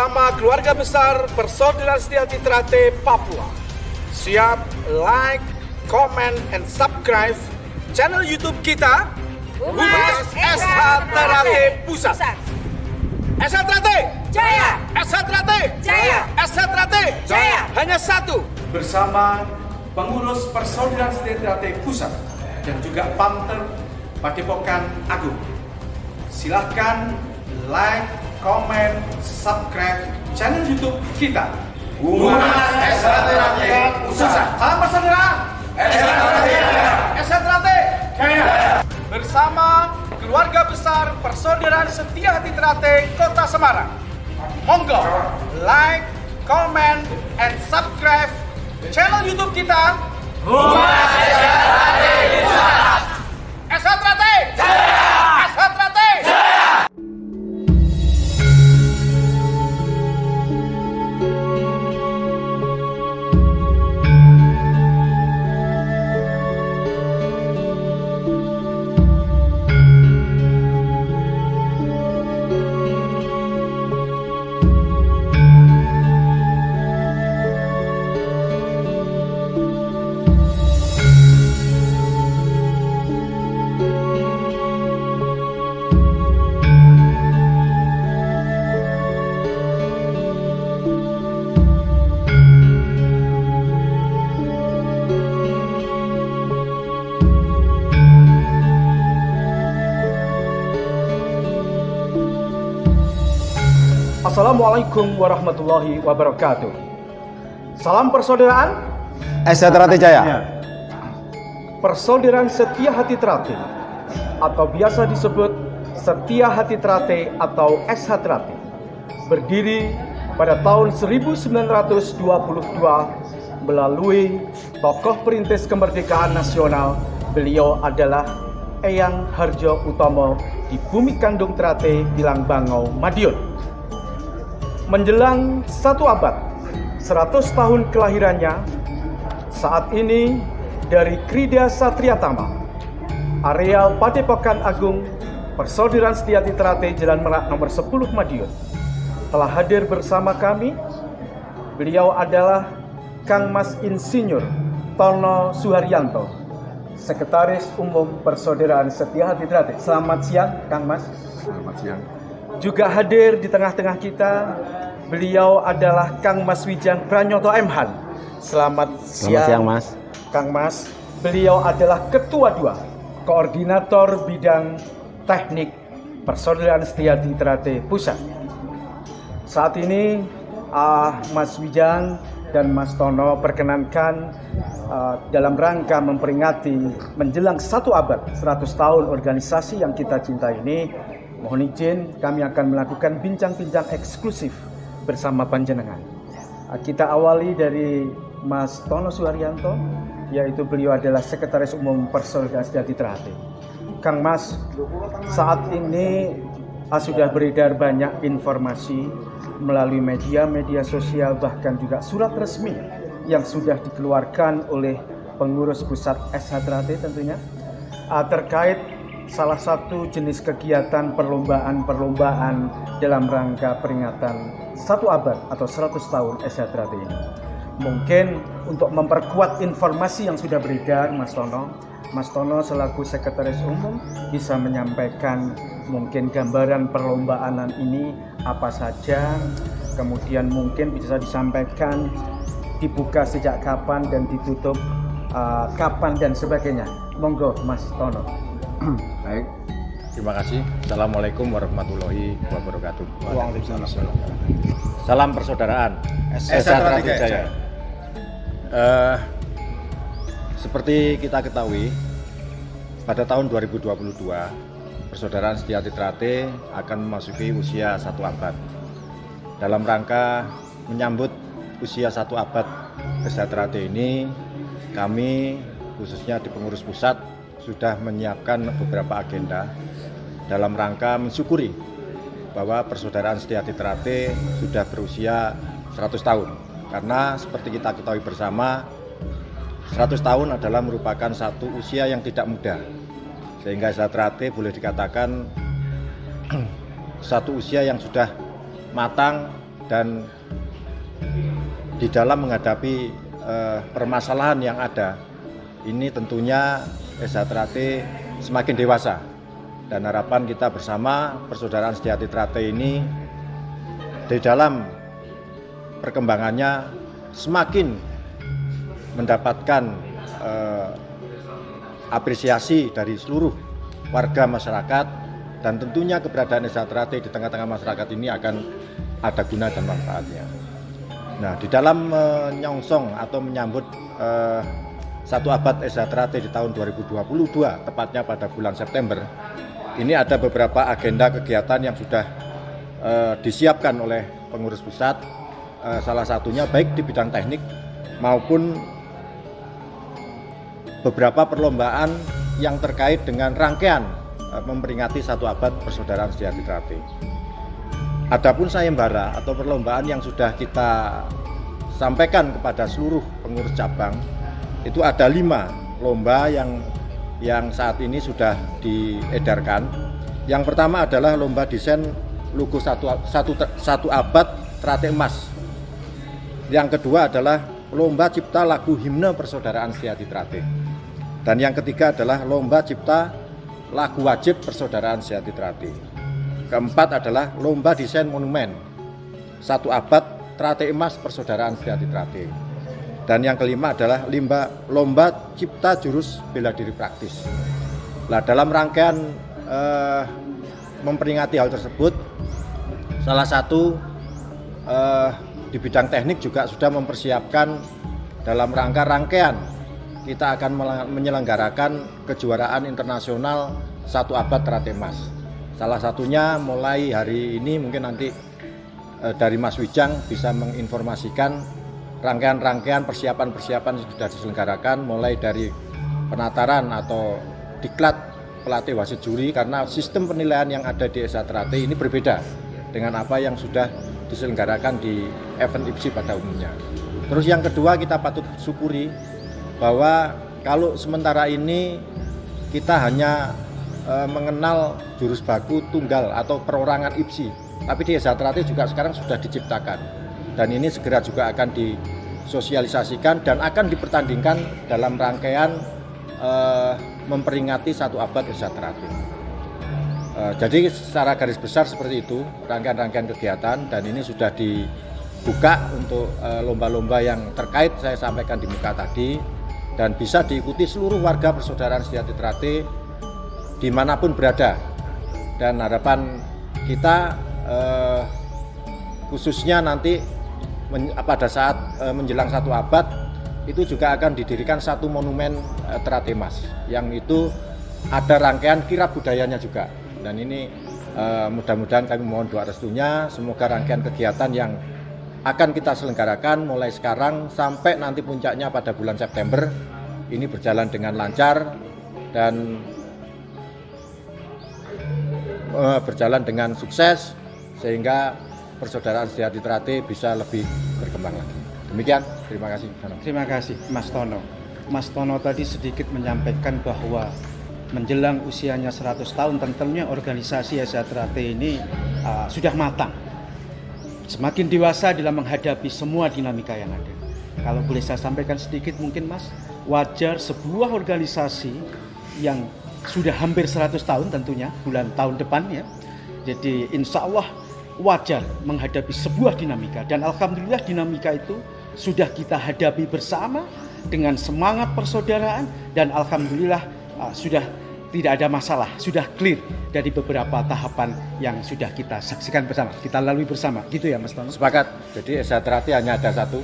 bersama keluarga besar Persaudaraan Setia Trate Papua. Siap like, comment, and subscribe channel YouTube kita Humas SH Trate Pusat. SH Trate Jaya! SH Trate Jaya! SH Trate Jaya! Hanya satu. Bersama pengurus Persaudaraan Setia Trate Pusat dan juga Pamter Padepokan Agung. Silahkan like, comment, subscribe channel YouTube kita Humas SH Trate Pusat. Salam persaudaraan SH Trate Jaya! SH Trate Jaya! Bersama keluarga besar Persaudaraan Setia Hati Trate Kota Semarang. Monggo like, comment, and subscribe channel YouTube kita Humas SH Trate Pusat. SH Trate Jaya! SH Trate Jaya! Assalamualaikum warahmatullahi wabarakatuh. Salam persaudaraan SH Trate Jaya. Persaudaraan Setia Hati Trate atau biasa disebut Setia Hati Trate atau SH Trate berdiri pada tahun 1922 melalui tokoh perintis kemerdekaan nasional. Beliau adalah Eyang Harjo Utomo di Bumi Kandung Trate, Bilangbangau, Madiun. Menjelang 1 abad, 100 tahun kelahirannya, saat ini dari Krida Satriatama, areal Padepokan Agung, Persaudaraan Setia Trate Jalan Merak nomor 10 Madiun, telah hadir bersama kami. Beliau adalah Kang Mas Insinyur Tono Suharyanto, Sekretaris Umum Persaudaraan Setia Hati Trate. Selamat siang, Kang Mas. Selamat siang. Juga hadir di tengah-tengah kita, beliau adalah Kang Mas Wijang Pranyoto Mhan. Selamat siang, Mas. Kang Mas. Beliau adalah Ketua 2 Koordinator Bidang Teknik Persaudaraan Setia Trate Pusat. Saat ini Mas Wijang dan Mas Tono perkenankan dalam rangka memperingati menjelang 1 abad 100 tahun organisasi yang kita cintai ini, mohon izin kami akan melakukan bincang-bincang eksklusif bersama panjenengan. Kita awali dari Mas Tono Suharyanto, yaitu beliau adalah Sekretaris Umum Persaudaraan Setia Trate. Kang Mas, saat ini sudah beredar banyak informasi melalui media sosial, bahkan juga surat resmi yang sudah dikeluarkan oleh pengurus pusat SH Trate tentunya terkait salah satu jenis kegiatan perlombaan dalam rangka peringatan 1 abad atau 100 tahun SH Trate ini. Mungkin untuk memperkuat informasi yang sudah beredar, Mas Tono selaku Sekretaris Umum bisa menyampaikan mungkin gambaran perlombaan ini apa saja, kemudian mungkin bisa disampaikan dibuka sejak kapan dan ditutup kapan dan sebagainya. Monggo Mas Tono. Baik. Terima kasih. Assalamualaikum warahmatullahi wabarakatuh. Waalaikumsalam. Salam persaudaraan SH Trate Jaya. Seperti kita ketahui, pada tahun 2022 Persaudaraan Setia Trate akan memasuki usia 1 abad. Dalam rangka menyambut usia 1 abad SH Trate ini, kami khususnya di pengurus pusat sudah menyiapkan beberapa agenda dalam rangka mensyukuri bahwa Persaudaraan Setia Trate sudah berusia 100 tahun. Karena seperti kita ketahui bersama, 100 tahun adalah merupakan satu usia yang tidak mudah. Sehingga SH Trate boleh dikatakan satu usia yang sudah matang dan di dalam menghadapi permasalahan yang ada, ini tentunya SH Trate semakin dewasa, dan harapan kita bersama Persaudaraan Setiati Trate ini di dalam perkembangannya semakin mendapatkan apresiasi dari seluruh warga masyarakat, dan tentunya keberadaan SH Trate di tengah-tengah masyarakat ini akan ada guna dan manfaatnya. Nah, di dalam menyongsong atau menyambut 1 abad SH Trate di tahun 2022, tepatnya pada bulan September, ini ada beberapa agenda kegiatan yang sudah disiapkan oleh pengurus pusat, salah satunya baik di bidang teknik maupun beberapa perlombaan yang terkait dengan rangkaian memperingati 1 abad Persaudaraan Setiati Trate. Adapun sayembara atau perlombaan yang sudah kita sampaikan kepada seluruh pengurus cabang, itu ada 5 lomba yang saat ini sudah diedarkan. Yang pertama adalah lomba desain logo 1 abad Trate Emas. Yang kedua adalah lomba cipta lagu himne Persaudaraan Setiati Trate. Dan yang ketiga adalah lomba cipta lagu wajib Persaudaraan Setiati Trate. Keempat adalah lomba desain monumen 1 abad Trate Emas Persaudaraan Setiati Trate. Dan yang kelima adalah lomba cipta jurus bela diri praktis. Nah, dalam rangkaian memperingati hal tersebut, salah satu di bidang teknik juga sudah mempersiapkan dalam rangka rangkaian kita akan menyelenggarakan kejuaraan internasional 1 abad Trate Emas. Salah satunya mulai hari ini, mungkin nanti dari Mas Wijang bisa menginformasikan rangkaian-rangkaian persiapan-persiapan yang sudah diselenggarakan, mulai dari penataran atau diklat pelatih wasit juri, karena sistem penilaian yang ada di SH Trate ini berbeda dengan apa yang sudah diselenggarakan di event IPSI pada umumnya. Terus yang kedua, kita patut syukuri bahwa kalau sementara ini kita hanya mengenal jurus baku tunggal atau perorangan IPSI, tapi di SH Trate juga sekarang sudah diciptakan, dan ini segera juga akan disosialisasikan dan akan dipertandingkan dalam rangkaian memperingati 1 abad SH Trate. Jadi secara garis besar seperti itu rangkaian-rangkaian kegiatan, dan ini sudah dibuka untuk lomba-lomba yang terkait saya sampaikan di muka tadi, dan bisa diikuti seluruh warga Persaudaraan Setiati Trate dimanapun berada. Dan harapan kita khususnya nanti pada saat menjelang 1 abad itu juga akan didirikan 1 monumen Trate Emas, yang itu ada rangkaian kirab budayanya juga. Dan ini mudah-mudahan kami mohon doa restunya, semoga rangkaian kegiatan yang akan kita selenggarakan mulai sekarang sampai nanti puncaknya pada bulan September ini berjalan dengan lancar dan berjalan dengan sukses, sehingga Persaudaraan Setiati Trate bisa lebih berkembang lagi. Demikian, terima kasih. Terima kasih Mas Tono. Mas Tono tadi sedikit menyampaikan bahwa menjelang usianya 100 tahun tentunya organisasi SH Trate ini sudah matang, semakin dewasa dalam menghadapi semua dinamika yang ada. Kalau boleh saya sampaikan sedikit mungkin Mas, wajar sebuah organisasi yang sudah hampir 100 tahun tentunya tahun depan ya. Jadi insya Allah wajar menghadapi sebuah dinamika, dan alhamdulillah dinamika itu sudah kita hadapi bersama dengan semangat persaudaraan, dan alhamdulillah sudah tidak ada masalah, sudah clear dari beberapa tahapan yang sudah kita saksikan bersama, kita lalui bersama, gitu ya Mas Tono? Sepakat. Jadi SH Trate hanya ada satu,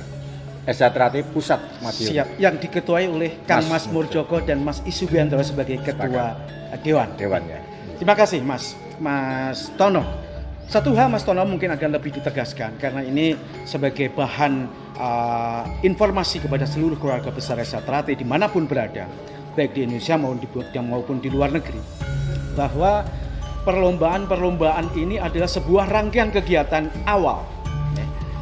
SH Trate Pusat Madiun. Siap, yang diketuai oleh Kang Mas Murjoko dan Mas Isubiantoro sebagai Ketua Dewannya. Terima kasih Mas Tono. Satu hal Mas Tono mungkin agak lebih ditegaskan, karena ini sebagai bahan informasi kepada seluruh keluarga besar SH Trate dimanapun berada, baik di Indonesia maupun di luar negeri, bahwa perlombaan ini adalah sebuah rangkaian kegiatan awal.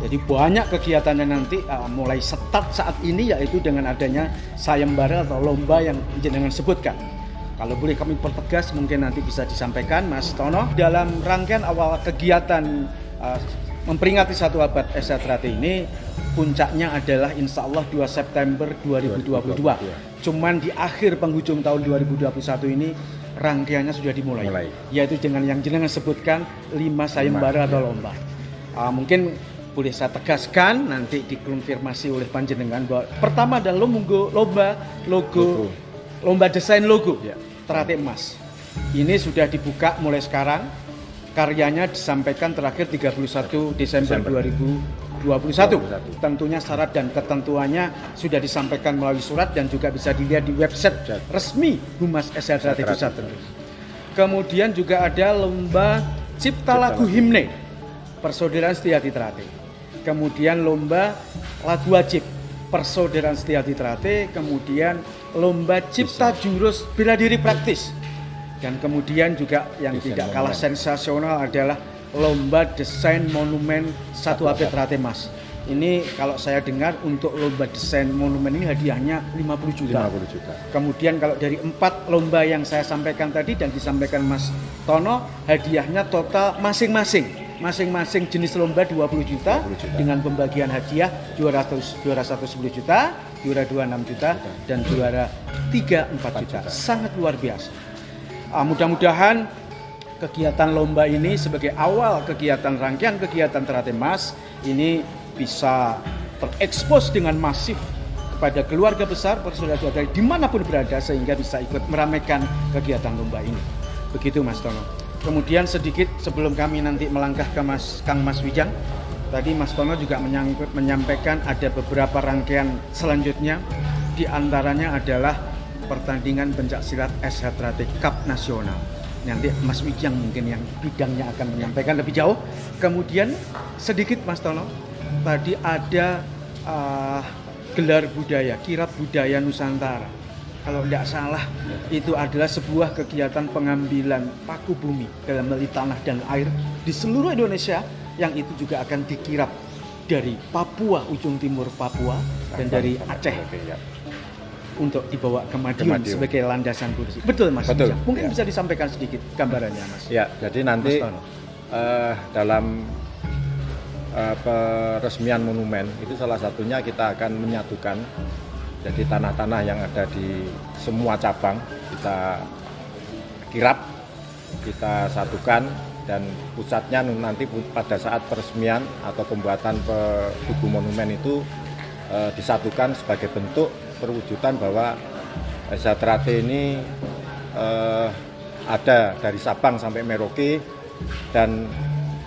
Jadi banyak kegiatannya nanti mulai start saat ini, yaitu dengan adanya sayembara atau lomba yang jenengan sebutkan. Kalau boleh kami pertegas, mungkin nanti bisa disampaikan Mas Tono, dalam rangkaian awal kegiatan memperingati 1 abad SH Trate ini puncaknya adalah insya Allah 2 September 2022. Cuman di akhir penghujung tahun 2021 ini rangkaiannya sudah dimulai. Yaitu dengan yang jenengan sebutkan 5 sayembara atau lomba. Mungkin boleh saya tegaskan nanti dikonfirmasi oleh panjenengan bahwa pertama adalah lomba desain logo Trate Emas. Ini sudah dibuka mulai sekarang. Karyanya disampaikan terakhir 31 Desember 2021. Tentunya syarat dan ketentuannya sudah disampaikan melalui surat dan juga bisa dilihat di website resmi Humas SH Trate Pusat. Kemudian juga ada lomba Cipta Lagu Himne Persaudaraan Setiati Trate. Kemudian lomba Lagu Wajib Persaudaraan Setiati Trate. Kemudian lomba Cipta Jurus Bela Diri Praktis. Dan kemudian juga yang tidak kalah sensasional adalah lomba desain monumen 1 abad Trate Mas. Ini kalau saya dengar untuk lomba desain monumen ini hadiahnya 50 juta. Kemudian kalau dari 4 lomba yang saya sampaikan tadi dan disampaikan Mas Tono, hadiahnya total masing-masing jenis lomba 20 juta dengan pembagian hadiah juara 1 10 juta, juara 2 6 juta dan juara 3 4 juta. Sangat luar biasa. Mudah-mudahan kegiatan lomba ini sebagai awal kegiatan rangkaian kegiatan Trate Mas ini bisa terekspos dengan masif kepada keluarga besar persaudara-saudara dimanapun berada sehingga bisa ikut meramaikan kegiatan lomba ini. Begitu Mas Tono. Kemudian sedikit sebelum kami nanti melangkah ke Kang Mas Wijang, tadi Mas Tono juga menyampaikan ada beberapa rangkaian selanjutnya, di antaranya adalah pertandingan pencaksilat SH Trate Cup Nasional. Nanti Mas Wijang mungkin yang bidangnya akan menyampaikan lebih jauh. Kemudian sedikit Mas Tono, tadi ada gelar budaya, kirab budaya Nusantara. Kalau tidak salah itu adalah sebuah kegiatan pengambilan paku bumi dalam meli tanah dan air di seluruh Indonesia yang itu juga akan dikirap dari Papua, ujung timur Papua dan dari Aceh. Untuk dibawa ke Madiun sebagai landasan kursi. Betul Mas. Betul. Mungkin bisa disampaikan sedikit gambarannya Mas. Ya, jadi nanti dalam peresmian monumen itu salah satunya kita akan menyatukan jadi tanah-tanah yang ada di semua cabang kita kirap, kita satukan dan pusatnya nanti pada saat peresmian atau pembuatan tugu monumen itu disatukan sebagai bentuk perwujudan bahwa SH Trate ini ada dari Sabang sampai Merauke dan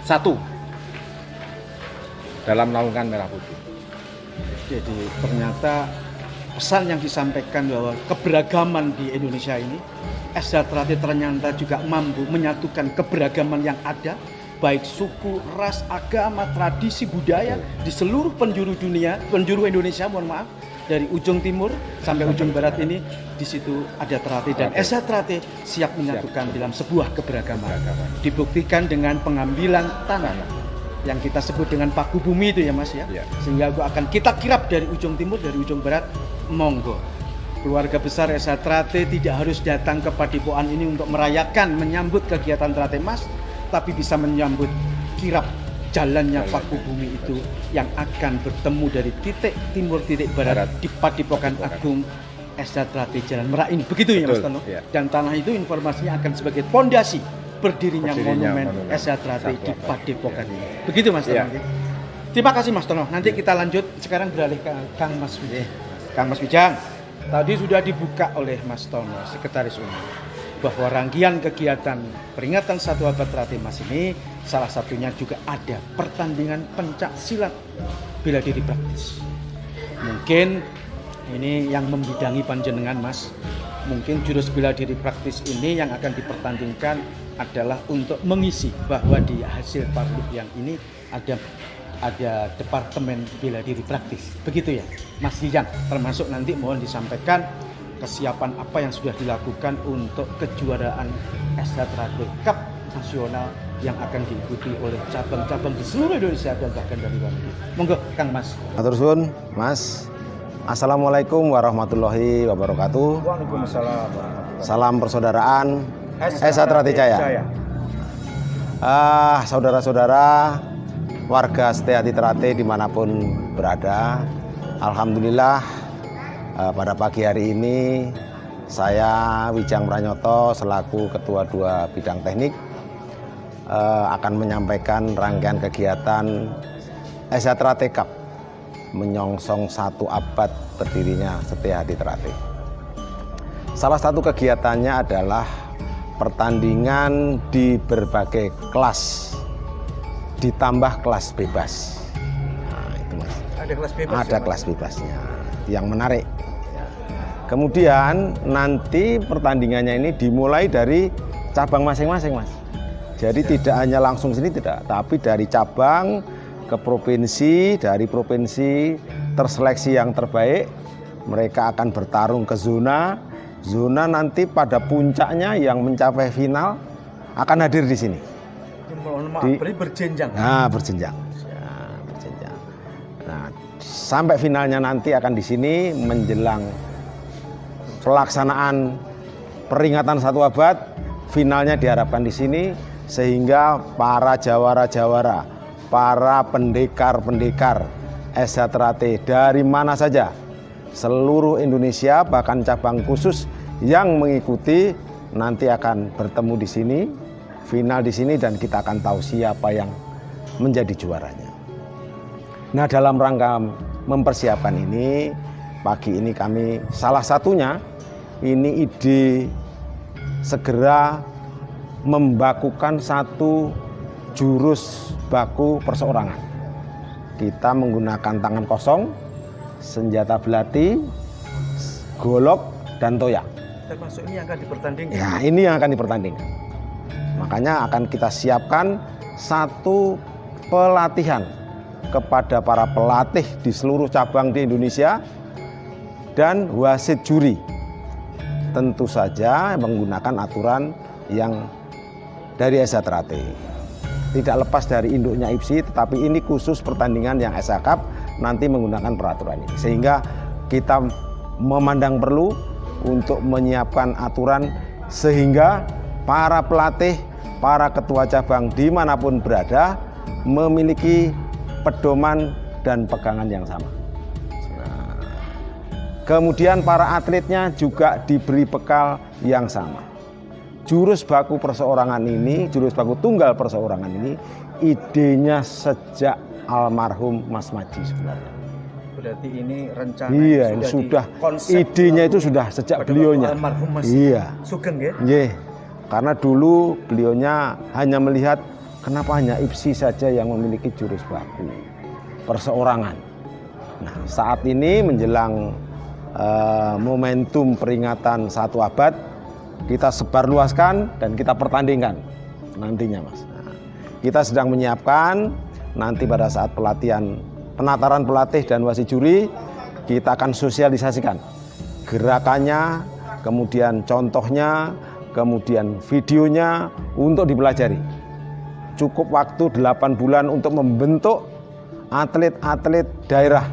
satu dalam naungan merah putih. Jadi ternyata pesan yang disampaikan bahwa keberagaman di Indonesia ini SH Trate ternyata juga mampu menyatukan keberagaman yang ada, baik suku, ras, agama, tradisi, budaya di seluruh penjuru Indonesia, mohon maaf, dari ujung timur sampai ujung barat ini di situ ada Trate dan SH Trate siap menyatukan dalam sebuah keberagaman. Dibuktikan dengan pengambilan tanah yang kita sebut dengan paku bumi itu ya Mas ya. Sehingga akan kita kirap dari ujung timur, dari ujung barat, monggo. Keluarga besar SH Trate tidak harus datang ke Padepokan ini untuk merayakan menyambut kegiatan Trate Mas, tapi bisa menyambut kirap jalannya paku bumi itu yang akan bertemu dari titik timur titik barat di Padepokan Agung SH Trate Jalan Merak ini. Begitu ya Mas Tono. Dan tanah itu informasinya akan sebagai pondasi berdirinya monumen SH Trate di Padepokan ini. Begitu Mas Tono. Terima kasih Mas Tono. Nanti kita lanjut sekarang beralih ke Kang Mas Wijang. Kang Mas Wijang, tadi sudah dibuka oleh Mas Tono, Sekretaris Umum, bahwa rangkaian kegiatan peringatan 1 abad Trate Mas ini salah satunya juga ada pertandingan pencak silat bela diri praktis. Mungkin ini yang membidangi panjenengan Mas. Mungkin jurus bela diri praktis ini yang akan dipertandingkan adalah untuk mengisi bahwa di hasil parluk yang ini ada departemen bela diri praktis. Begitu ya Mas Wijang, termasuk nanti mohon disampaikan kesiapan apa yang sudah dilakukan untuk kejuaraan SH Trate Cup Nasional yang akan diikuti oleh cabang-cabang di seluruh Indonesia dan bahkan dari luar negeri. Monggo Kang Mas. Matur suwun Mas. Assalamualaikum warahmatullahi wabarakatuh. Waalaikumsalam. Salam persaudaraan SH Trate Jaya. Saudara-saudara, warga Setia Trate dimanapun berada. Alhamdulillah pada pagi hari ini saya Wijang Pranyoto selaku Ketua 2 Bidang Teknik akan menyampaikan rangkaian kegiatan Setia Trate Cup menyongsong 1 abad berdirinya Setia Trate. Salah satu kegiatannya adalah pertandingan di berbagai kelas ditambah kelas bebas. Nah, itu Mas. Ada kelas bebas. Ada kelas bebasnya. Yang menarik. Kemudian nanti pertandingannya ini dimulai dari cabang masing-masing, Mas. Jadi tidak hanya langsung sini tidak, tapi dari cabang ke provinsi, dari provinsi terseleksi yang terbaik, mereka akan bertarung ke zona. Zona nanti pada puncaknya yang mencapai final akan hadir di sini. Mohon maaf, berjenjang. Nah, berjenjang. Ya, berjenjang. Nah, sampai finalnya nanti akan di sini menjelang pelaksanaan peringatan 1 abad. Finalnya diharapkan di sini sehingga para jawara-jawara, para pendekar-pendekar Setia Trate dari mana saja, seluruh Indonesia bahkan cabang khusus yang mengikuti nanti akan bertemu di sini. Final di sini dan kita akan tahu siapa yang menjadi juaranya. Nah, dalam rangka mempersiapkan ini, pagi ini kami salah satunya ini ide segera membakukan 1 jurus baku perseorangan. Kita menggunakan tangan kosong, senjata belati, golok dan toyak. Termasuk ini yang akan dipertandingkan. Ya, ini yang akan dipertandingkan. Makanya akan kita siapkan 1 pelatihan kepada para pelatih di seluruh cabang di Indonesia dan wasit juri. Tentu saja menggunakan aturan yang dari Setia Trate. Tidak lepas dari induknya IPSI, tetapi ini khusus pertandingan yang Setia Cup nanti menggunakan peraturan ini. Sehingga kita memandang perlu untuk menyiapkan aturan sehingga para pelatih, para ketua cabang dimanapun berada memiliki pedoman dan pegangan yang sama. Nah, kemudian para atletnya juga diberi bekal yang sama. Jurus baku perseorangan ini, jurus baku tunggal perseorangan ini, idenya sejak almarhum Mas Maji sebenarnya. Berarti ini rencana. Iya, ini sudah idenya itu sudah sejak beliaunya. Almarhum Mas Sugeng ya. Iya. Karena dulu beliaunya hanya melihat kenapa hanya IPSI saja yang memiliki jurus baku perseorangan. Nah, saat ini menjelang momentum peringatan 1 abad, kita sebarluaskan dan kita pertandingkan nantinya, Mas. Nah, kita sedang menyiapkan nanti pada saat pelatihan penataran pelatih dan wasit juri, kita akan sosialisasikan gerakannya, kemudian contohnya, kemudian videonya untuk dipelajari. Cukup waktu 8 bulan untuk membentuk atlet-atlet daerah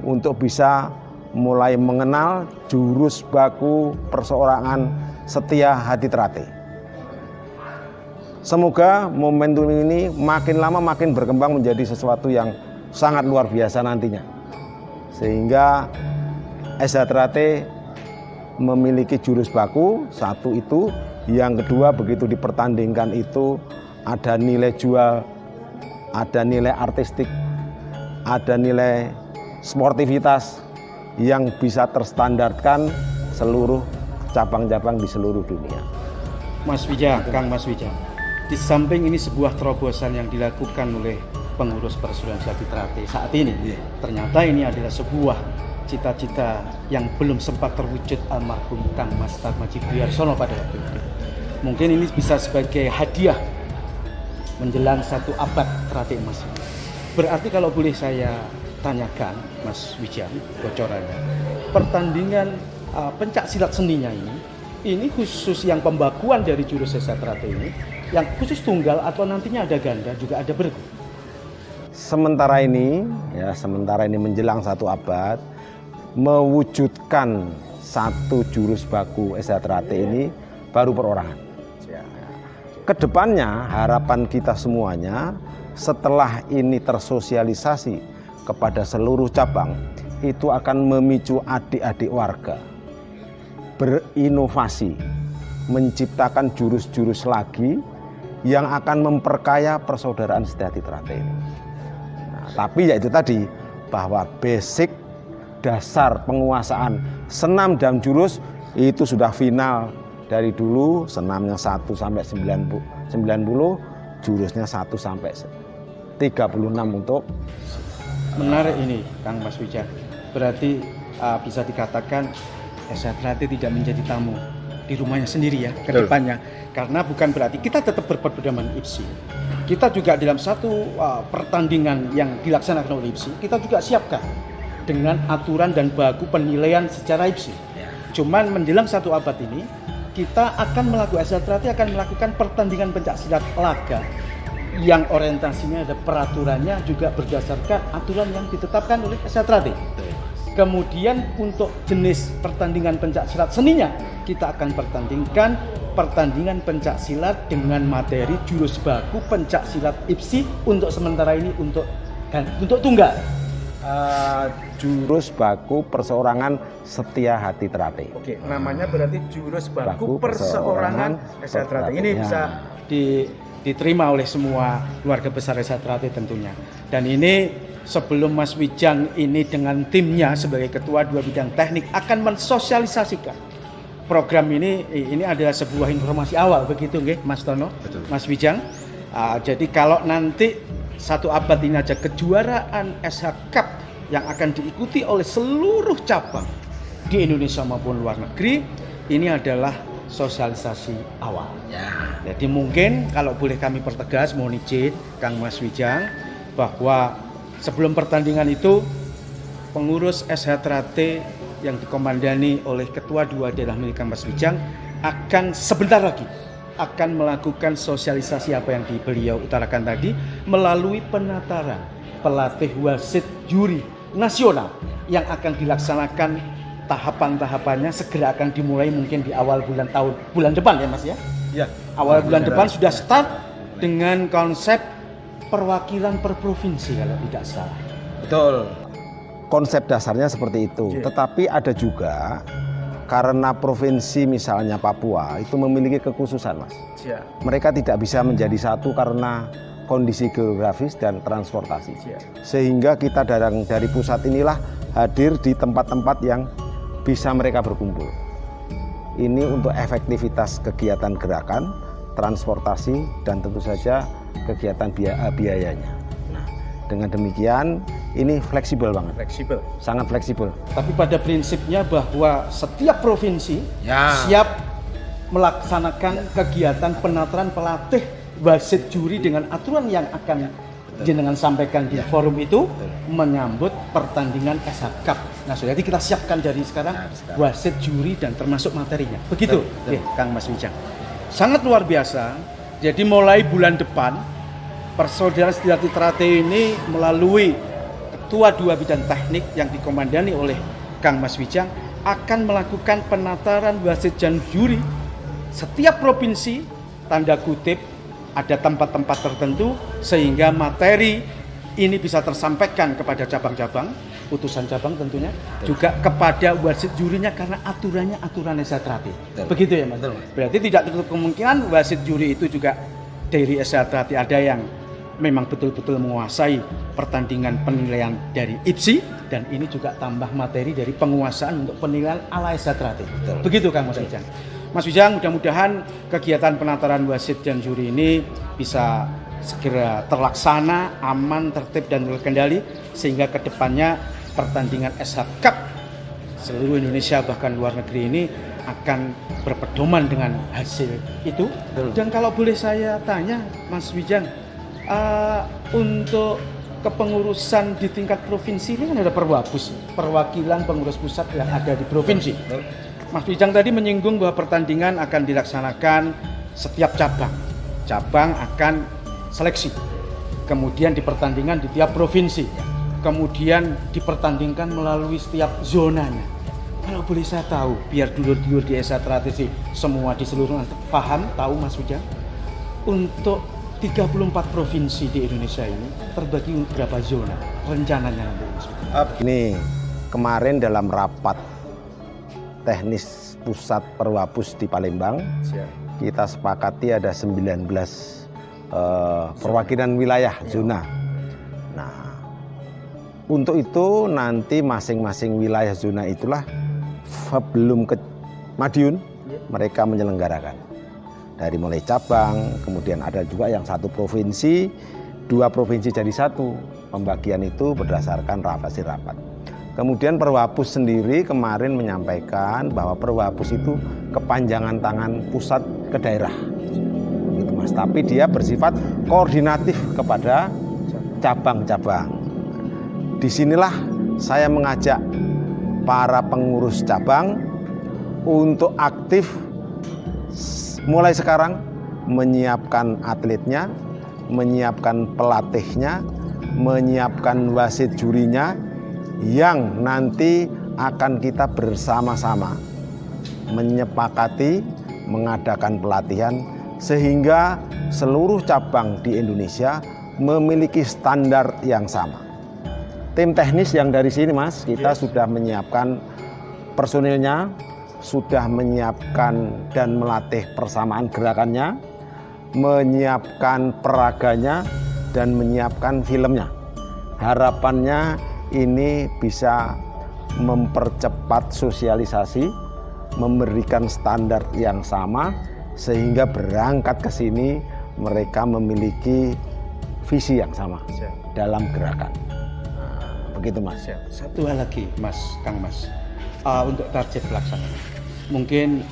untuk bisa mulai mengenal jurus baku perseorangan Setia Trate. Semoga momentum ini makin lama makin berkembang menjadi sesuatu yang sangat luar biasa nantinya. Sehingga Setia Trate memiliki jurus baku, 1 itu, yang kedua begitu dipertandingkan itu ada nilai jual, ada nilai artistik, ada nilai sportivitas yang bisa terstandarkan seluruh cabang-cabang di seluruh dunia. Mas Wijang, Kang Mas Wijang, di samping ini sebuah terobosan yang dilakukan oleh pengurus Persaudaraan Setia Trate saat ini, ternyata ini adalah sebuah cita-cita yang belum sempat terwujud almarhum Kang Mas Tarmadji Buyarsono pada waktu itu. Mungkin ini bisa sebagai hadiah menjelang 1 abad Trate Emas. Berarti kalau boleh saya tanyakan, Mas Wijang, bocorannya, pertandingan pencak silat seninya ini khusus yang pembakuan dari jurus Setia Trate ini, yang khusus tunggal atau nantinya ada ganda juga ada bergu? Sementara ini menjelang 1 abad, mewujudkan 1 jurus baku Setia Trate ini baru perorangan. kedepannya harapan kita semuanya setelah ini tersosialisasi kepada seluruh cabang, itu akan memicu adik-adik warga berinovasi, menciptakan jurus-jurus lagi yang akan memperkaya persaudaraan Setiati Trate ini. Nah, tapi ya itu tadi, bahwa basic dasar penguasaan senam dan jurus itu sudah final dari dulu. Senamnya 1 sampai 90, jurusnya 1 sampai 36 untuk. Menarik ini Kang Mas Wijang. Berarti bisa dikatakan SH Trate tidak menjadi tamu di rumahnya sendiri ya ke depannya. Karena bukan berarti kita tetap berpedoman IPSI. Kita juga dalam satu pertandingan yang dilaksanakan oleh IPSI, kita juga siapkan dengan aturan dan baku penilaian secara IPSI. Cuman menjelang 1 abad ini, kita akan melakukan, SH Trate akan melakukan pertandingan pencaksilat laga yang orientasinya ada peraturannya juga berdasarkan aturan yang ditetapkan oleh SH Trate. Kemudian untuk jenis pertandingan pencaksilat seninya, kita akan pertandingkan pertandingan pencaksilat dengan materi jurus baku pencaksilat IPSI untuk sementara ini untuk tunggal. Jurus baku perseorangan Setia Hati Trate. Oke, namanya berarti jurus baku perseorangan SH Trate. Ini bisa diterima oleh semua keluarga besar SH Trate tentunya. Dan ini sebelum Mas Wijang ini dengan timnya sebagai ketua 2 bidang teknik akan mensosialisasikan program ini adalah sebuah informasi awal, begitu nggih Mas Tono? Betul. Mas Wijang. Jadi kalau nanti 1 abad ini aja kejuaraan SH Cup yang akan diikuti oleh seluruh cabang di Indonesia maupun luar negeri, ini adalah sosialisasi awal. Jadi mungkin kalau boleh kami pertegas, mohon izin Kang Mas Wijang, bahwa sebelum pertandingan itu pengurus SH Trate yang dikomandani oleh ketua 2 daerah milik Kang Mas Wijang akan sebentar lagi akan melakukan sosialisasi apa yang beliau utarakan tadi melalui penataran pelatih wasit juri nasional yang akan dilaksanakan tahapan-tahapannya segera akan dimulai mungkin di awal bulan depan ya Mas ya? ya Awal bulan depan sudah start dengan konsep perwakilan per provinsi kalau tidak salah. betul. Konsep dasarnya seperti itu. Tetapi ada juga karena provinsi misalnya Papua itu memiliki kekhususan, Mas. Mereka tidak bisa menjadi satu karena kondisi geografis dan transportasi. Sehingga kita dari pusat inilah hadir di tempat-tempat yang bisa mereka berkumpul. Ini untuk efektivitas kegiatan gerakan, transportasi, dan tentu saja kegiatan biayanya. Nah, dengan demikian ini fleksibel banget. Sangat fleksibel. Tapi pada prinsipnya bahwa setiap provinsi siap melaksanakan kegiatan penataran pelatih wasit juri dengan aturan yang akan jenengan sampaikan di forum itu menyambut pertandingan SH Cup. Nah, jadi kita siapkan dari sekarang wasit juri dan termasuk materinya. Begitu, Kang Mas Wijang. Sangat luar biasa. Jadi mulai bulan depan Persaudaraan Setiati Trate ini melalui ketua 2 bidang teknik yang dikomandani oleh Kang Mas Wijang akan melakukan penataran wasit dan juri setiap provinsi, tanda kutip ada tempat-tempat tertentu sehingga materi ini bisa tersampaikan kepada cabang-cabang, putusan cabang tentunya, juga kepada wasit jurinya karena aturannya aturan SH Trate. Begitu ya Mas? Berarti tidak tertutup kemungkinan wasit juri itu juga dari SH Trate ada yang memang betul-betul menguasai pertandingan penilaian dari IPSI dan ini juga tambah materi dari penguasaan untuk penilaian ala SH Trate. Begitu Kang Mas Wijang. Mas Wijang, mudah-mudahan kegiatan penataran wasit dan juri ini bisa segera terlaksana, aman, tertib dan terkendali sehingga kedepannya pertandingan SH Cup seluruh Indonesia bahkan luar negeri ini akan berpedoman dengan hasil itu. Dan kalau boleh saya tanya Mas Wijang, untuk kepengurusan di tingkat provinsi ini kan ada Perwabus, perwakilan pengurus pusat yang ada di provinsi. Mas Wijang tadi menyinggung bahwa pertandingan akan dilaksanakan setiap cabang. Cabang akan seleksi. Kemudian di pertandingan di tiap provinsi. Kemudian dipertandingkan melalui setiap zonanya. Kalau boleh saya tahu, biar dulur-dulur di SH Trate semua di seluruh paham, tahu Mas Wijang. untuk 34 provinsi di Indonesia ini terbagi berapa zona rencananya nanti? Ini kemarin dalam rapat teknis pusat Perwapus di Palembang, kita sepakati ada 19 perwakilan wilayah zona. Nah, untuk itu nanti masing-masing wilayah zona itulah sebelum ke Madiun mereka menyelenggarakan. Dari mulai cabang, kemudian ada juga yang satu provinsi, 2 provinsi jadi satu. Pembagian itu berdasarkan hasil rapat. Kemudian Perwapus sendiri kemarin menyampaikan bahwa Perwapus itu kepanjangan tangan pusat ke daerah. Gitu Mas. Tapi dia bersifat koordinatif kepada cabang-cabang. Disinilah saya mengajak para pengurus cabang untuk aktif mulai sekarang menyiapkan atletnya, menyiapkan pelatihnya, menyiapkan wasit jurinya yang nanti akan kita bersama-sama menyepakati mengadakan pelatihan sehingga seluruh cabang di Indonesia memiliki standar yang sama. Tim teknis yang dari sini Mas, kita sudah menyiapkan personilnya, sudah menyiapkan dan melatih persamaan gerakannya, menyiapkan peraganya, dan menyiapkan filmnya. Harapannya ini bisa mempercepat sosialisasi, memberikan standar yang sama, sehingga berangkat ke sini mereka memiliki visi yang sama dalam gerakan. Begitu Mas. Satu hal lagi Kang Mas, untuk target pelaksanaan. Mungkin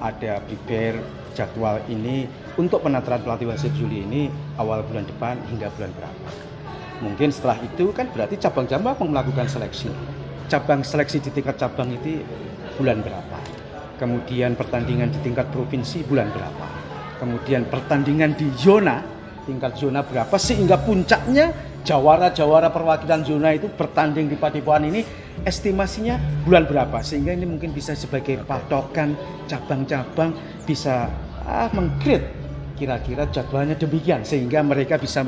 ada prepare jadwal ini untuk penataran pelatih wasit juri ini awal bulan depan hingga bulan berapa. Mungkin setelah itu kan berarti cabang-cabang melakukan seleksi. Cabang seleksi di tingkat cabang itu bulan berapa. Kemudian pertandingan di tingkat provinsi bulan berapa. Kemudian pertandingan di zona, tingkat zona berapa sehingga puncaknya jawara-jawara perwakilan zona itu bertanding di Padepokan ini estimasinya bulan berapa, sehingga ini mungkin bisa sebagai patokan cabang-cabang bisa meng-create kira-kira jadwalnya demikian sehingga mereka bisa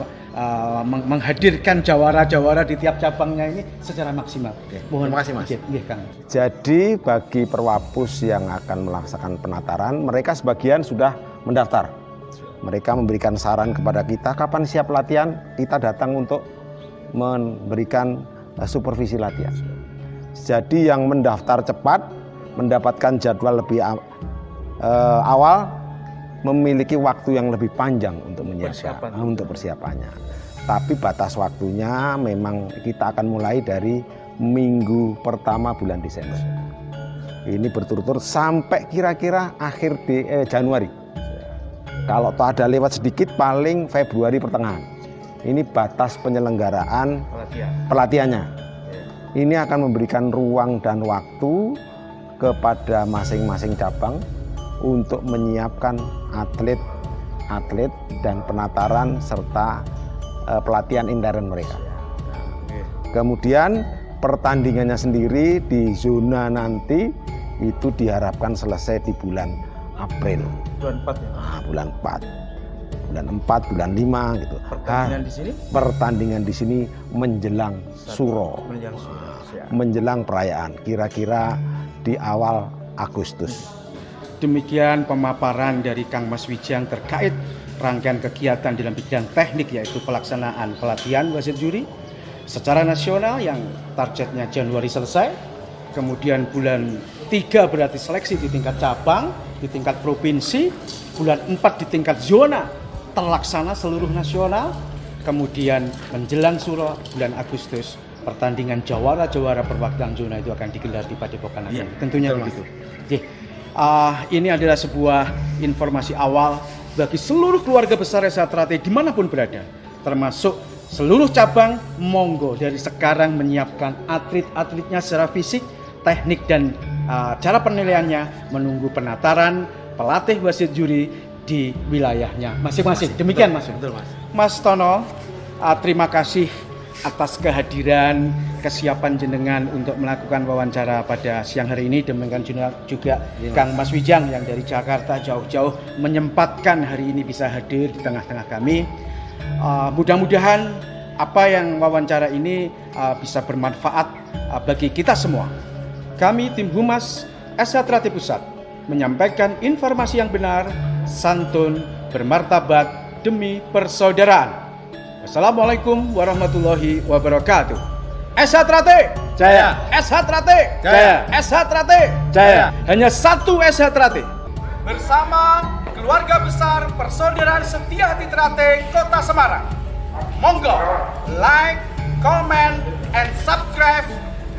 menghadirkan jawara-jawara di tiap cabangnya ini secara maksimal. Mohon terima kasih Mas. Kang. Jadi bagi Perwapus yang akan melaksanakan penataran, mereka sebagian sudah mendaftar. Mereka memberikan saran kepada kita kapan siap latihan, kita datang untuk memberikan supervisi latihan. Jadi yang mendaftar cepat, mendapatkan jadwal lebih awal, memiliki waktu yang lebih panjang untuk menyiapkan, untuk persiapannya. Tapi batas waktunya memang kita akan mulai dari minggu pertama bulan Desember. Ini berturut-turut sampai kira-kira akhir Januari. Kalau ada lewat sedikit paling Februari pertengahan. Ini batas penyelenggaraan pelatihannya. Ini akan memberikan ruang dan waktu kepada masing-masing cabang untuk menyiapkan atlet dan penataran serta pelatihan intern mereka. Kemudian pertandingannya sendiri di zona nanti itu diharapkan selesai di bulan April. Bulan 4 ya? Bulan 4. Bulan 4, bulan 5 gitu. Pertandingan di sini? Pertandingan di sini menjelang Suro. Menjelang perayaan, kira-kira di awal Agustus. Demikian pemaparan dari Kang Mas Wijang terkait rangkaian kegiatan dalam bidang teknik yaitu pelaksanaan pelatihan wasit juri secara nasional yang targetnya Januari selesai. Kemudian bulan 3 berarti seleksi di tingkat cabang, di tingkat provinsi. Bulan 4 di tingkat zona terlaksana seluruh nasional. Kemudian menjelang Suro bulan Agustus pertandingan jawara-jawara perwakilan zona itu akan digelar di Padepokan Ageng. Tentunya begitu. Ini adalah sebuah informasi awal bagi seluruh keluarga besar SA Trate dimanapun berada, termasuk seluruh cabang. Monggo dari sekarang menyiapkan atlet-atletnya secara fisik, teknik dan cara penilaiannya, menunggu penataran pelatih wasit juri di wilayahnya masing-masing. Demikian Mas. Betul Mas. Mas Tono, terima kasih atas kehadiran, kesiapan jenengan untuk melakukan wawancara pada siang hari ini. Demikian juga Kang Mas Wijang yang dari Jakarta jauh-jauh menyempatkan hari ini bisa hadir di tengah-tengah kami. Mudah-mudahan apa yang wawancara ini bisa bermanfaat bagi kita semua. Kami tim Humas SH Trate Pusat menyampaikan informasi yang benar, santun, bermartabat demi persaudaraan. Wassalamualaikum warahmatullahi wabarakatuh. SH Trate Jaya. SH Trate Jaya. SH Trate Jaya. Hanya satu SH Trate. Bersama keluarga besar Persaudaraan Setia Hati Trate Kota Semarang. Monggo like, comment, and subscribe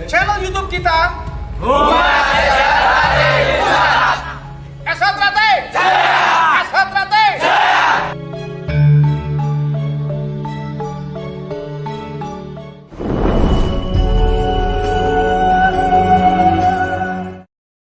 channel YouTube kita. Humas SH Trate Pusat.